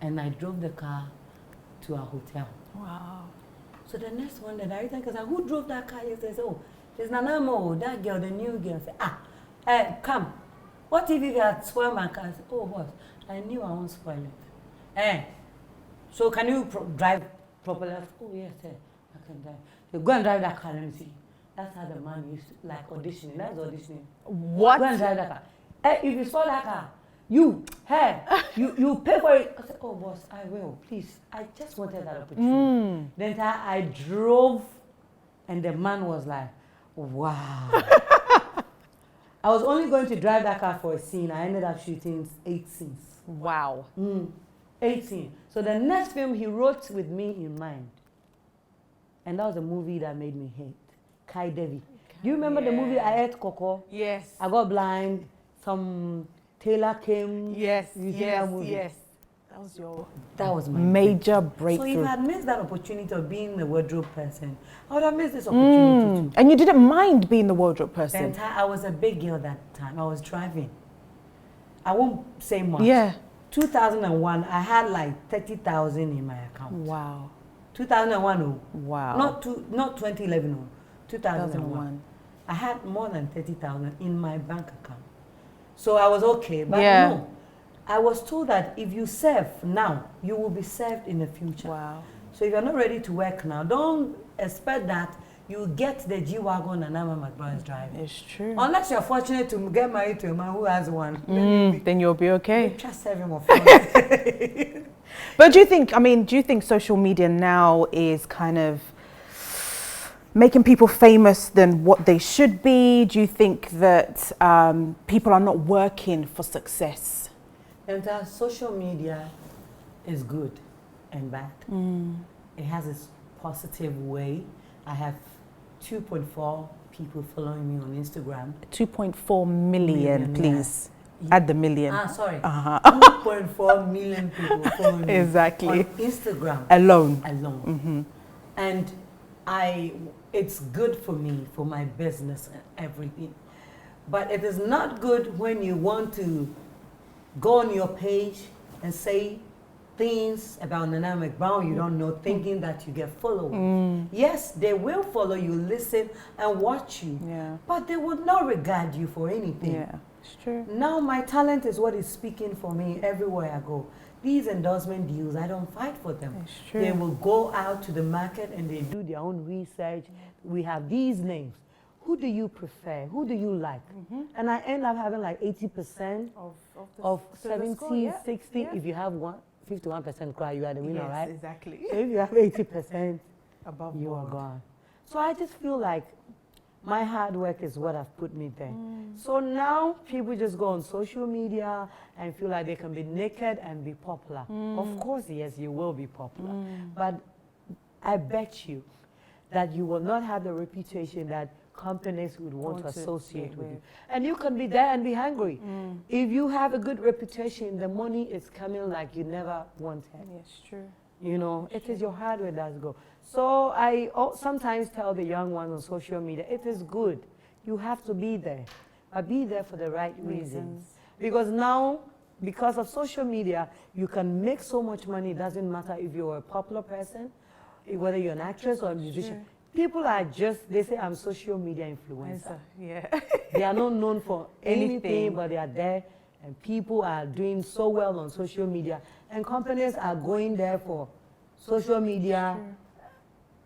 And I drove the car to a hotel. Wow. So the next one, that I think, because who drove that car yesterday? Oh, it's Nanamo, that girl, the new girl. I said, come. What if you had spoiled my car? I said, oh, what? I knew I won't spoil it. So can you drive properly? I said, oh, yes, I can drive. So go and drive that car, let me see. That's how the man used to, like, auditioning. That's auditioning. What? Go and drive that car. If you spoil that car, you pay for it. I said, oh, boss, I will, please. I just wanted that opportunity. Then I drove, and the man was like, wow. I was only going to drive that car for a scene. I ended up shooting 8 scenes. Wow. 18. So the next film he wrote with me in mind. And that was a movie that made me hate. Kai Devi. Do you remember the movie I ate Coco? Yes. I got blind. Some tailor came. Yes, yes. That was my major breakthrough. So if I had missed that opportunity of being the wardrobe person, I would have missed this opportunity too. And you didn't mind being the wardrobe person? I was a big girl that time. I was driving. I won't say much. Yeah. 2001, I had like 30,000 in my account. Wow. 2001, oh. Wow. Not 2011, oh. 2001. I had more than 30,000 in my bank account. So I was okay, but no. I was told that if you serve now, you will be served in the future. Wow. So if you're not ready to work now, don't expect that you get the G-Wagon and Ama Mcbrown is driving. It's true. Unless you're fortunate to get married to a man who has one. Then you'll be okay. Just serve him of fun. But do you think social media now is kind of making people famous than what they should be? Do you think that people are not working for success? And social media is good and bad. It has its positive way. I have 2.4 people following me on Instagram. 2.4 million, please. Yeah. Add the million. 2.4 million people following me exactly. on Instagram. Alone. And it's good for me, for my business and everything. But it is not good when you want to go on your page and say things about Ama Mcbrown you don't know, thinking that you get followers. Yes, they will follow you, listen, and watch you. Yeah. But they would not regard you for anything. Yeah, it's true. Now my talent is what is speaking for me everywhere I go. These endorsement deals, I don't fight for them. It's true. They will go out to the market and they do their own research. We have these names. Who do you prefer? Who do you like? And I end up having like 80% of 70, score, 60. If you have 51% cry, you are the winner, right? Exactly. So if you have 80%, above you are gone. So I just feel like my hard work is what has put me there. So now people just go on social media and feel like they can be naked and be popular. Of course, yes, you will be popular. But I bet you that you will not have the reputation that companies would want to associate with you. And you can be there and be hungry. If you have a good reputation, the money is coming like you never wanted. Yes, true. You know, it is your hard work that's go. So I sometimes tell the young ones on social media, it is good. You have to be there. But be there for the right reasons. Because now, because of social media, you can make so much money. It doesn't matter if you're a popular person, whether you're an actress or a musician. People are they say I'm social media influencer. Yeah. They are not known for anything, but they are there. And people are doing so well on social media. And companies are going there for social media,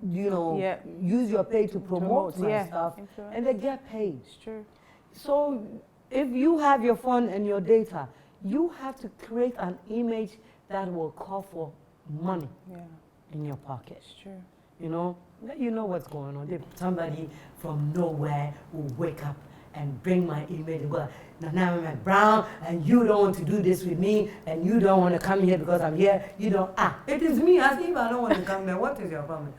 you know, use your page to promote my stuff. And they get paid. It's true. So if you have your phone and your data, you have to create an image that will call for money in your pocket. It's true. You know what's going on. Somebody from nowhere will wake up and bring my image and go, Ama Mcbrown, and you don't want to do this with me, and you don't want to come here because I'm here. You don't. It is me asking if I don't want to come there. What is your problem?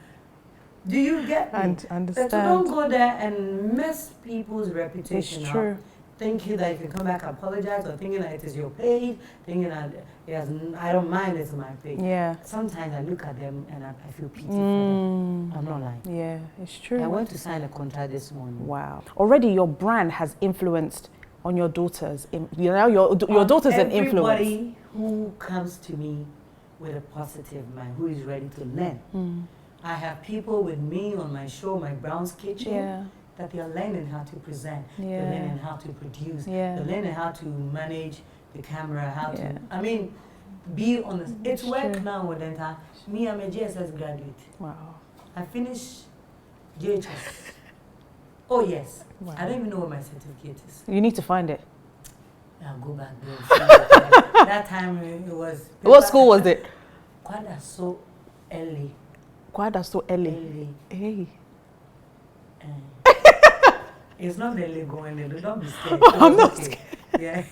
Do you get me? And understand. So don't go there and mess people's reputation It's up. true. Thinking that if you come back, apologize, or thinking that it is your page, thinking that yes, I don't mind, it's my page. Yeah. Sometimes I look at them and I feel pity for them. I'm not lying. Yeah, it's true. I went to sign a contract this morning. Wow. Already your brand has influenced on your daughters. Your daughter's an influence. Everybody who comes to me with a positive mind, who is ready to learn. I have people with me on my show, my Brown's Kitchen, that they are learning how to present, they're learning how to produce, they're learning how to manage the camera, how to, I mean, be on the, it's work now with Denta. Me, I'm a J.S.S. graduate. Wow. I finished J.S.S. Oh yes. Wow. I don't even know what my certificate is. You need to find it. I'll go back there. That time it was... What school was it? Kwadaso L.A. Kwadaso L.A. Hey. It's not the Lego and they don't be scared. I'm not scared. Yeah.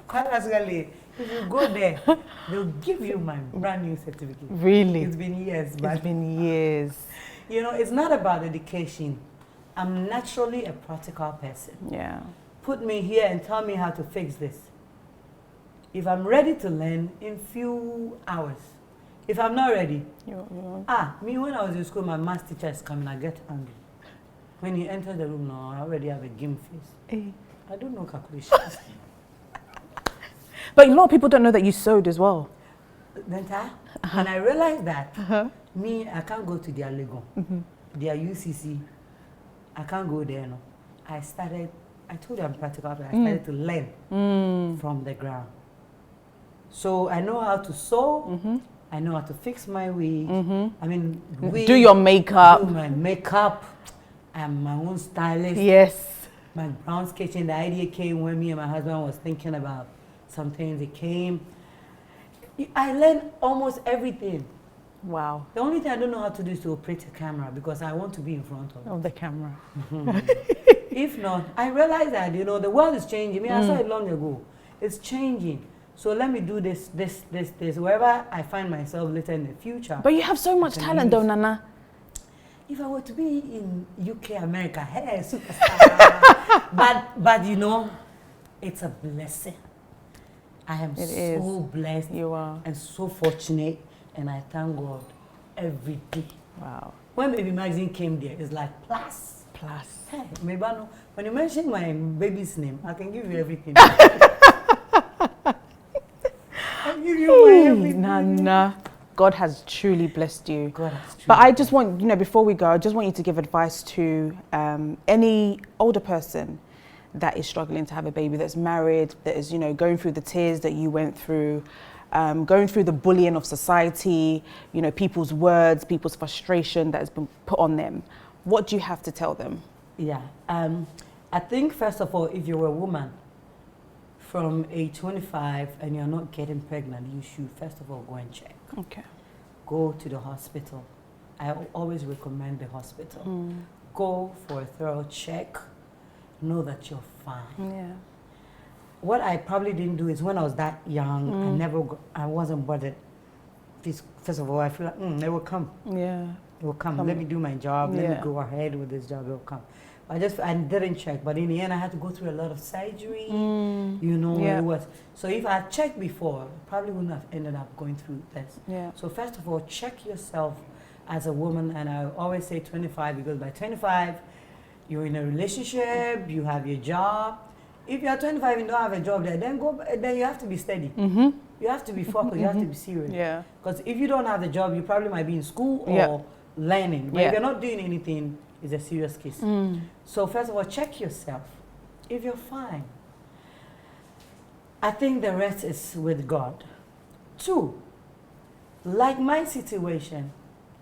Kwadaso L.A. If you go there, they'll give you my brand new certificate. Really? It's been years. But it's been years. You know, it's not about education. I'm naturally a practical person. Yeah. Put me here and tell me how to fix this. If I'm ready to learn in few hours. If I'm not ready, me when I was in school, my math teacher is coming, I get angry. When you enter the room now, I already have a game face. I don't know calculations. But a lot of people don't know that you sewed as well. Denta, when I realized that, me, I can't go to their Lego, their UCC. I can't go there, no. I told you I'm practical, but I started to learn from the ground. So I know how to sew, I know how to fix my wig, I mean, do your makeup. Do my makeup, I'm my own stylist. Yes. My Brown's Kitchen, the idea came when me and my husband was thinking about some things, it came. I learned almost everything. Wow. The only thing I don't know how to do is to operate a camera because I want to be in front of the camera. If not, I realize that, you know, the world is changing. I mean, I saw it long ago. It's changing. So let me do this, wherever I find myself later in the future. But you have so much talent though, Nana. If I were to be in UK, America, hey, superstar. but you know, it's a blessing. I am so blessed. You are. And so fortunate. And I thank God every day. Wow. When Baby Magazine came there, it's like plus. Hey, maybe I know. When you mention my baby's name, I can give you everything. I'll give you my everything. Nana, God has truly blessed you. God has truly. But I just want, you know, before we go, I just want you to give advice to any older person that is struggling to have a baby, that's married, that is, you know, going through the tears that you went through, going through the bullying of society, you know, people's words, people's frustration that has been put on them. What do you have to tell them? Yeah, I think first of all, if you're a woman from age 25 and you're not getting pregnant, you should first of all go and check. Okay. Go to the hospital. I always recommend the hospital. Go for a thorough check. Know that you're fine. Yeah. What I probably didn't do is when I was that young, I wasn't bothered. First of all, I feel like it will come. Yeah. It will come. Let me do my job. Let me go ahead with this job. It will come. I didn't check, but in the end, I had to go through a lot of surgery. You know, it was. So if I had checked before, I probably wouldn't have ended up going through this. Yeah. So first of all, check yourself as a woman, and I always say 25 because by 25, you're in a relationship, you have your job. If you're 25 and don't have a job there, then you have to be steady. You have to be focused, you have to be serious. Yeah. Because if you don't have the job, you probably might be in school or learning. But if you're not doing anything, it's a serious case. So first of all, check yourself. If you're fine, I think the rest is with God. 2, like my situation,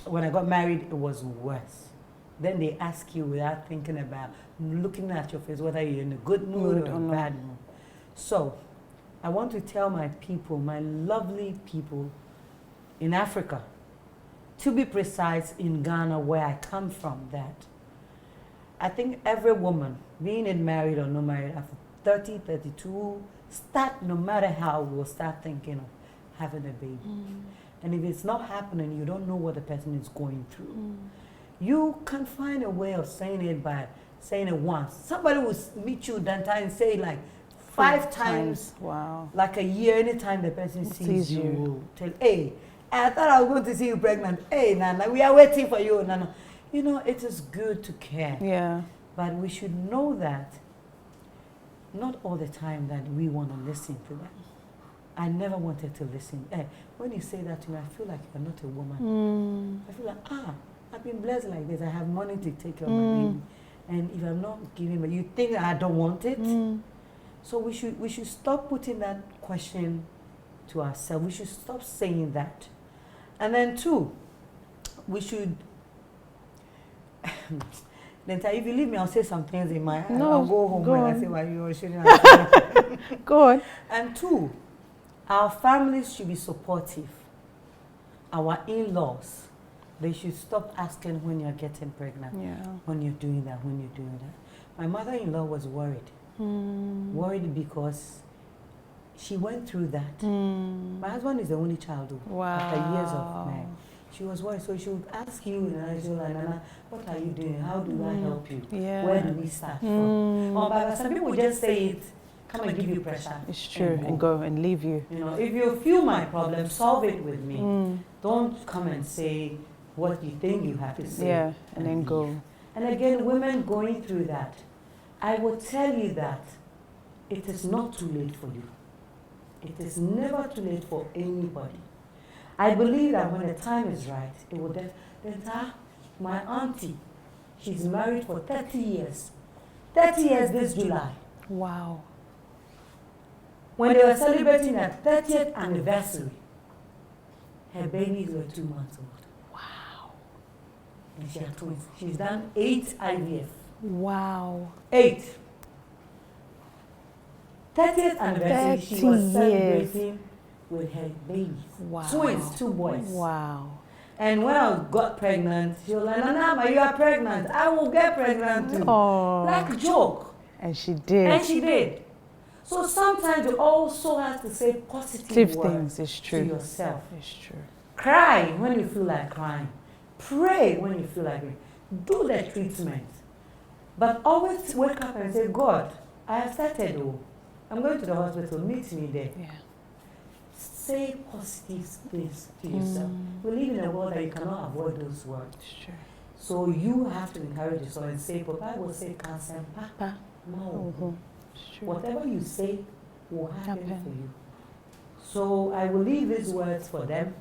when I got married, it was worse. Then they ask you without thinking about, looking at your face, whether you're in a good mood or a bad mood. So, I want to tell my people, my lovely people in Africa, to be precise in Ghana, where I come from, that I think every woman, being it married or not married, after 30, 32, no matter how, will start thinking of having a baby. And if it's not happening, you don't know what the person is going through. You can find a way of saying it by saying it once. Somebody will meet you that time and say like 5 times. Wow. Like a year, anytime the person sees you, will tell, hey, I thought I was going to see you pregnant. Hey, Nana, we are waiting for you, Nana. You know, it is good to care. Yeah. But we should know that not all the time that we want to listen to them. I never wanted to listen. When you say that to me, I feel like you're not a woman. I feel like, I've been blessed like this. I have money to take care of my baby. And if I'm not giving, but you think I don't want it? So we should stop putting that question to ourselves. We should stop saying that. And then 2, we should then if you leave me, I'll say some things in my head. I'll go home and I say, why you shouldn't. Go on. And 2, our families should be supportive. Our in-laws, they should stop asking when you're getting pregnant, when you're doing that, when you're doing that. My mother-in-law was worried. Worried because she went through that. My husband is the only child after years of marriage. She was worried, so she would ask you, and she was like, Nana, what are you doing? How do I help you? Where do we start from? But some people just say it, come and give you pressure. It's true, and go and leave you. You know, if you feel my problem, solve it with me. Don't come and say what you think you have to say. Yeah, and then go. And again, women going through that, I will tell you that it is not too late for you. It is never too late for anybody. I believe that when the time is right, it will my auntie, she's married for 30 years. 30 years this July. Wow. When they were celebrating their 30th anniversary, her babies were 2 months old. Wow. And she had twins. She's done 8 IVF. Wow. 8. 30th anniversary, she was celebrating with her babies. Wow. Twins, 2 boys. Wow. And when I got pregnant, she was like, Nana, you are pregnant. I will get pregnant too. Oh. Like a joke. And she did. And she did. So sometimes you also have to say positive things. It's true. To yourself. It's true. Cry when you feel like crying. Pray when you feel like it. Do the treatment. But always wake up and say, God, I have started. I'm going to the hospital. Meet me there. Yeah. Say positive things to yourself. We live in a world that you cannot avoid those words. Sure. So you have to encourage yourself and say, Papa will say, Papa. No. Whatever you say will happen for you. So I will leave these words for them.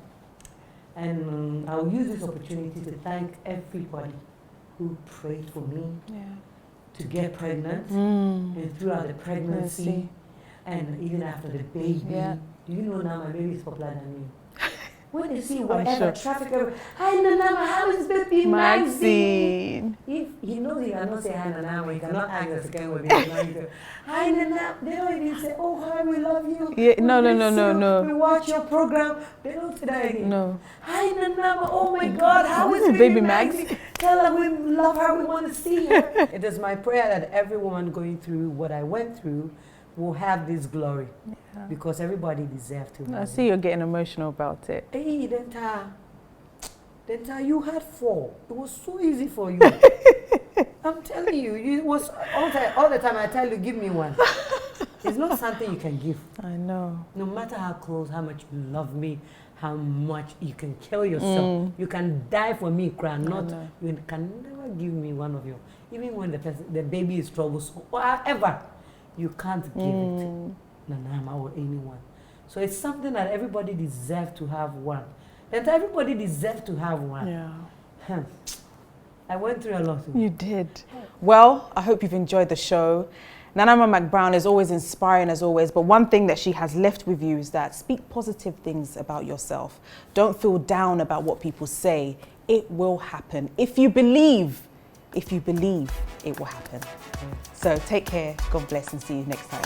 And I'll use this opportunity to thank everybody who prayed for me to get pregnant and throughout the pregnancy and even after the baby. Yeah. Do you know now my baby is popular than me? When you see whatever traffic, hi Nana, how is baby Maxine? If you know you cannot say hi Nana, you cannot ask the second word. Hi Nana, they don't even say, oh hi, we love you. Yeah, no. We watch your program. They don't say that again. No. Hi Nana, oh my God, how is baby Maxine? Tell her we love her, we want to see her. It is my prayer that every woman going through what I went through will have this glory, because everybody deserves to. I see you're getting emotional about it. Hey, Denta, you had 4. It was so easy for you. I'm telling you, it was all the time I tell you, give me one. It's not something you can give. I know. No matter how close, how much you love me, how much you can kill yourself, you can die for me, cry. You can never give me one of your. Even when the baby is troublesome, whatever. You can't give it, Nanama or anyone. So it's something that everybody deserves to have one. And everybody deserves to have one. Yeah. I went through a lot. You did. Well, I hope you've enjoyed the show. Ama Mcbrown is always inspiring as always, but one thing that she has left with you is that speak positive things about yourself. Don't feel down about what people say. It will happen. If you believe, it will happen. So take care, God bless, and see you next time.